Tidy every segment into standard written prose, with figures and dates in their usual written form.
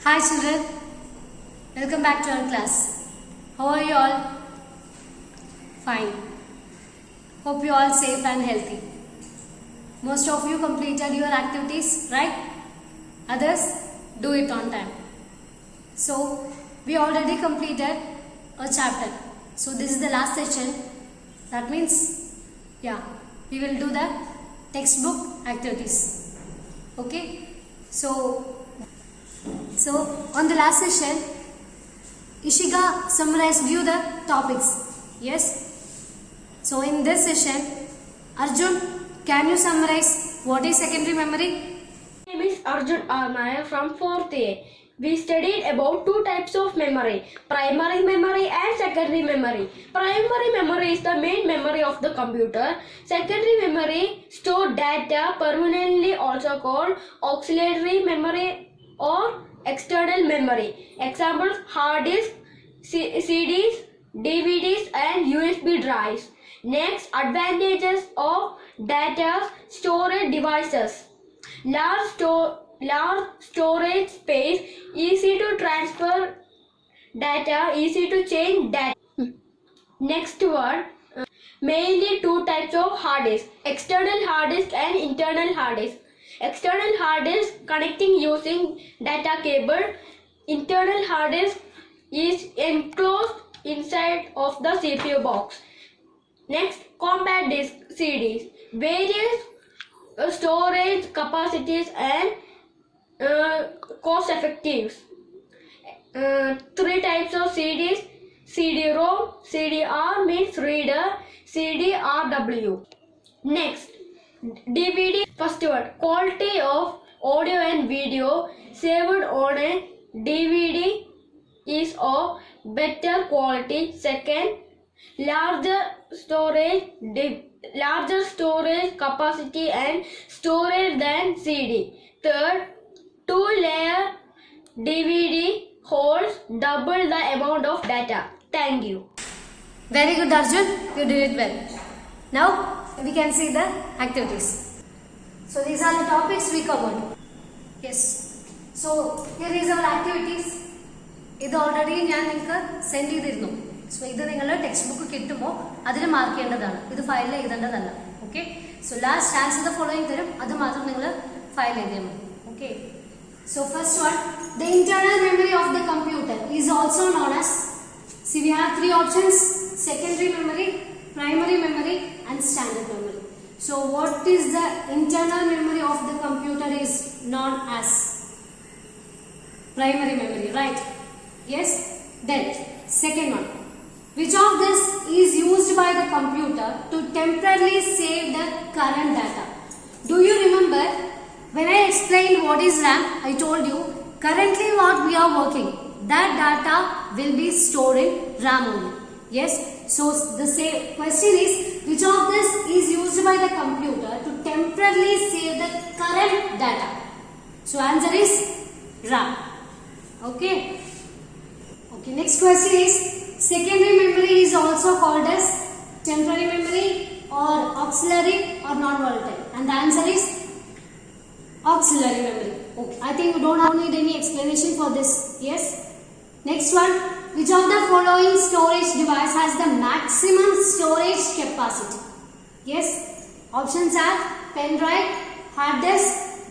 Hi children, welcome back to our class. How are you all? Fine. Hope you all safe and healthy. Most of you completed your activities, right? Others do it on time. So we already completed a chapter. So this is the last session. That means, we will do the textbook activities. Okay? So on the last session, Ishiga summarized you the topics. Yes? So in this session, Arjun, can you summarize what is secondary memory? My name is Arjun R. Nair from 4th A. We studied about two types of memory, primary memory and secondary memory. Primary memory is the main memory of the computer. Secondary memory store data permanently, also called auxiliary memory or external memory. Examples: hard disk, CDs, DVDs and USB drives. Next, advantages of data storage devices. Large storage space, easy to transfer data, easy to change data. Next one, mainly two types of hard disk, external hard disk and internal hard disk. External hard disk connecting using data cable. Internal hard disk is enclosed inside of the CPU box. Next, compact disk CDs, various storage capacities and cost effective. Three types of CDs: CD-ROM, CDR means reader, CD-RW. Next, DVD. First one, quality of audio and video saved on a DVD is of better quality. Second, larger storage capacity and storage than CD. Third, two-layer DVD holds double the amount of data. Thank you. Very good Arjun, you did it well. Now we can see the activities. So these are the topics we covered. Yes. So here is our activities. ഇത് already ഞാൻ നിങ്ങൾക്ക് send ചെയ്തിരുന്നു. So ഇത് നിങ്ങളുടെ text book കിട്ടുമ്പോൾ അതിൽ mark ചെയ്യേണ്ടതാണ്. ഇത് ഫയലിൽ എഴുതേണ്ടതല്ല. Okay. So last answer the following തരും, അത് മാത്രം നിങ്ങൾ ഫയൽ എഴുതിയാൽ മതി. Okay. So first one, the internal memory of the computer is also known as, see we have three options: secondary memory, primary memory and standard memory. So what is the internal memory of the computer is known as primary memory, right? Yes. Then second one, which of this is used by the computer to temporarily save the current data? Do you remember when I explained what is RAM? I told you currently what we are working, that data will be stored in RAM only. Yes. So the same question is, which of this is used by the computer to temporarily save the current data? So answer is RAM. Okay. Okay. Next question is, secondary memory is also called as temporary memory or auxiliary or non-volatile, and the answer is auxiliary memory. Okay. I think you don't need any explanation for this. Yes. Next one, which of the following storage device has the maximum storage capacity? Yes. Options are pen drive, hard disk,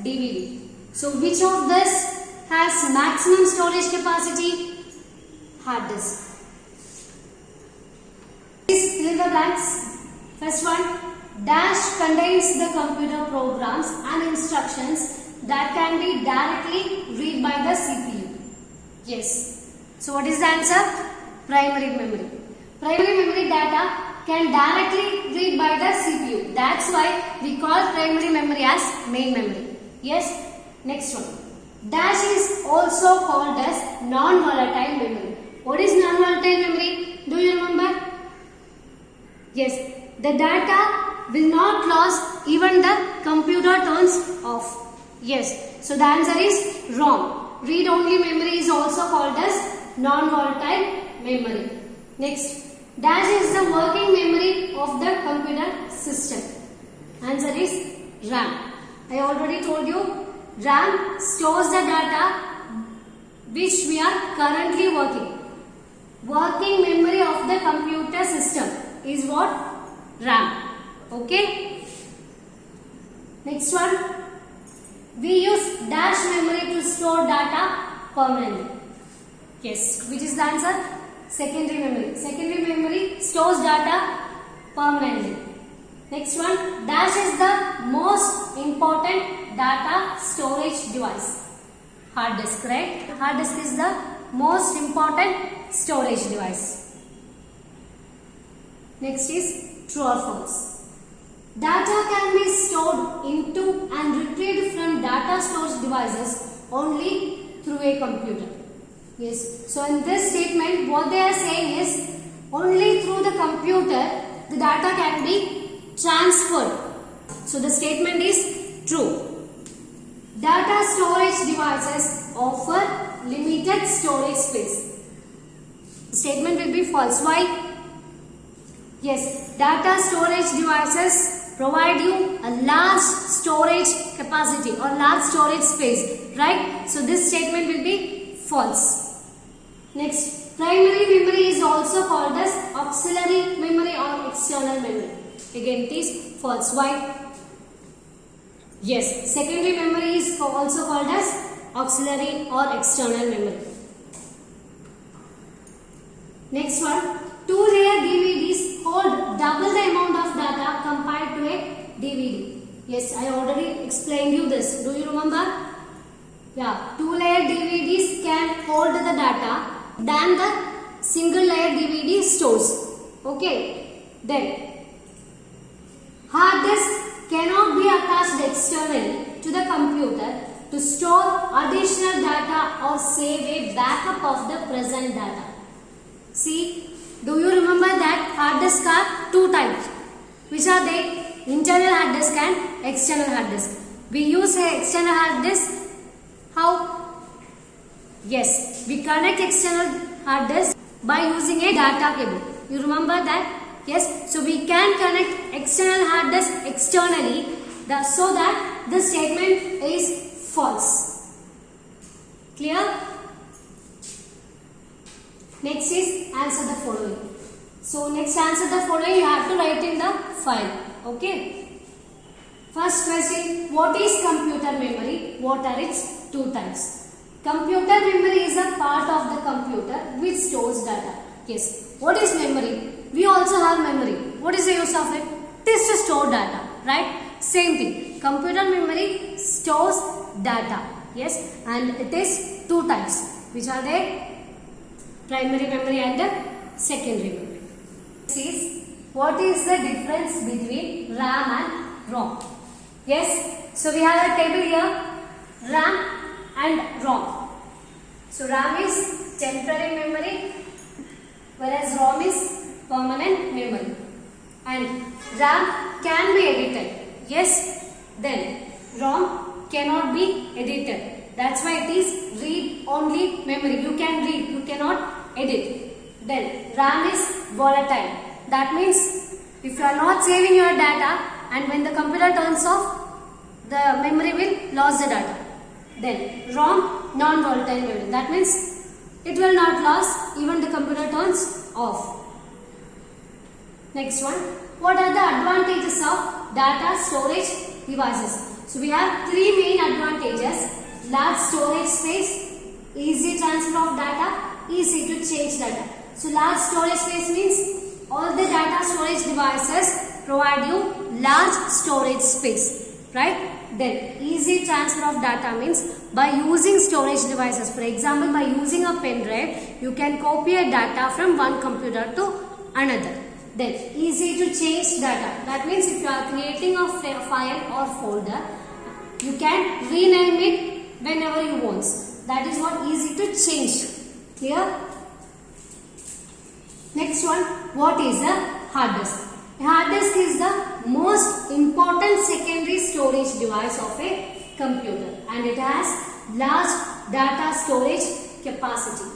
DVD. So which of this has maximum storage capacity? Hard disk. Please fill in the blanks. First one, dash contains the computer programs and instructions that can be directly read by the CPU. Yes. So what is the answer? Primary memory. Primary memory data can directly read by the CPU. That's why we call primary memory as main memory. Yes. Next one, dash is also called as non-volatile memory. What is non-volatile memory? Do you remember? Yes. The data will not lose even the computer turns off. Yes. So the answer is wrong. Read-only memory is also called as non-volatile memory. Next, dash is the working memory of the computer system. Answer is RAM. I already told you, RAM stores the data which we are currently working. Working memory of the computer system is what? RAM. Okay. Next one. We use dash memory to store data permanently. Yes. Which is the answer? Secondary memory. Secondary memory stores data permanently. Next one. Dash is the most important data storage device. Hard disk, right? Hard disk is the most important storage device. Next is true or false. Data can be stored into and retrieved from data storage devices only through a computer. Yes. So in this statement, what they are saying is only through the computer the data can be transferred. So the statement is true. Data storage devices offer limited storage space. Statement will be false. Why? Yes, data storage devices provide you a large storage capacity or large storage space, right? So this statement will be false. Next, primary memory is also called as auxiliary memory or external memory. Again, it is false. Why? Yes, secondary memory is also called as auxiliary or external memory. Next one, 2-layer DVDs hold double the amount of data compared to a DVD. Yes, I already explained you this. Do you remember? Yeah, 2-layer DVDs can hold the data than the single layer DVD stores. Okay, then hard disk cannot be attached externally to the computer to store additional data or save a backup of the present data. See, do you remember that hard disk are two types? Which are they? Internal hard disk and external hard disk. We use a external hard disk. How? Yes, we connect external hard disk by using a data cable. You remember that? Yes, so we can connect external hard disk externally so that the statement is false. Clear? Next is answer the following. So next answer the following you have to write in the file. Okay. First question, what is computer memory? What are its two types? Computer memory is a part of the computer which stores data. Yes. What is memory? We also have memory. What is the use of it? It is to store data, right? Same thing. Computer memory stores data. Yes. And it is two types. Which are they? Primary memory and secondary memory. This is what is the difference between RAM and ROM? Yes. So we have a table here. RAM and ROM. So RAM is temporary memory, whereas ROM is permanent memory. And RAM can be edited. Yes. Then ROM cannot be edited. That's why it is read-only memory. You can read, you cannot edit. Then RAM is volatile. That means if you are not saving your data and when the computer turns off, the memory will lose the data. Then ROM, non-volatile memory. That means it will not lose even the computer turns off. Next one, what are the advantages of data storage devices? So we have three main advantages. Large storage space, easy transfer of data, easy to change data. So large storage space means all the data storage devices provide you large storage space, right? Then easy transfer of data means by using storage devices. For example, by using a pen drive, you can copy a data from one computer to another. Then easy to change data. That means if you are creating a file or folder, you can rename it whenever you want. That is what easy to change. Clear? Next one, what is a hard disk? A hard disk is the most important secondary storage device of a computer and it has large data storage capacity.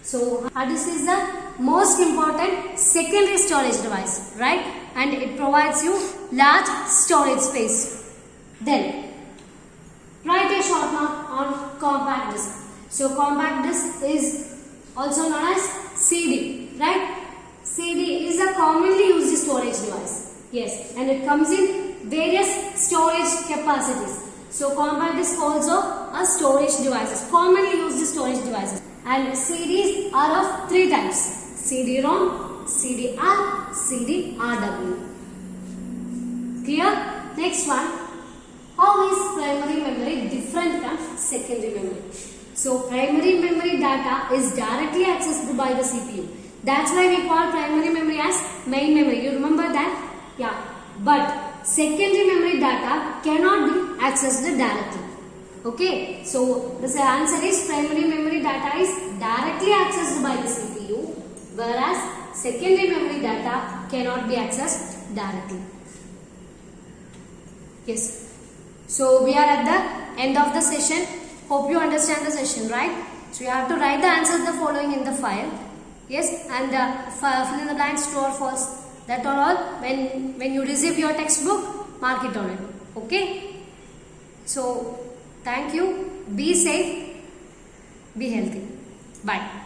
So hard disk is the most important secondary storage device, right? And it provides you large storage space. Then write a short note on compact disk. So compact disc is also known as CD, right? CD is a commonly used storage device. Yes, and it comes in various storage capacities. So compact disc also a storage devices, commonly used storage devices. And CDs are of three types: CD-ROM, CD-R, CD-RW. Clear? Next one. How is primary memory different from secondary memory? So primary memory data is directly accessed by the CPU. That's why we call primary memory as main memory. You remember that? Yeah. But secondary memory data cannot be accessed directly. Okay. So the answer is primary memory data is directly accessed by the CPU, whereas secondary memory data cannot be accessed directly. Yes. So we are at the end of the session. Hope you understand the session, right? So you have to write the answers the following in the file. Yes, and fill in the blanks, true or false. That are all. When you receive your textbook, mark it on it. Okay. So thank you. Be safe. Be healthy. Bye.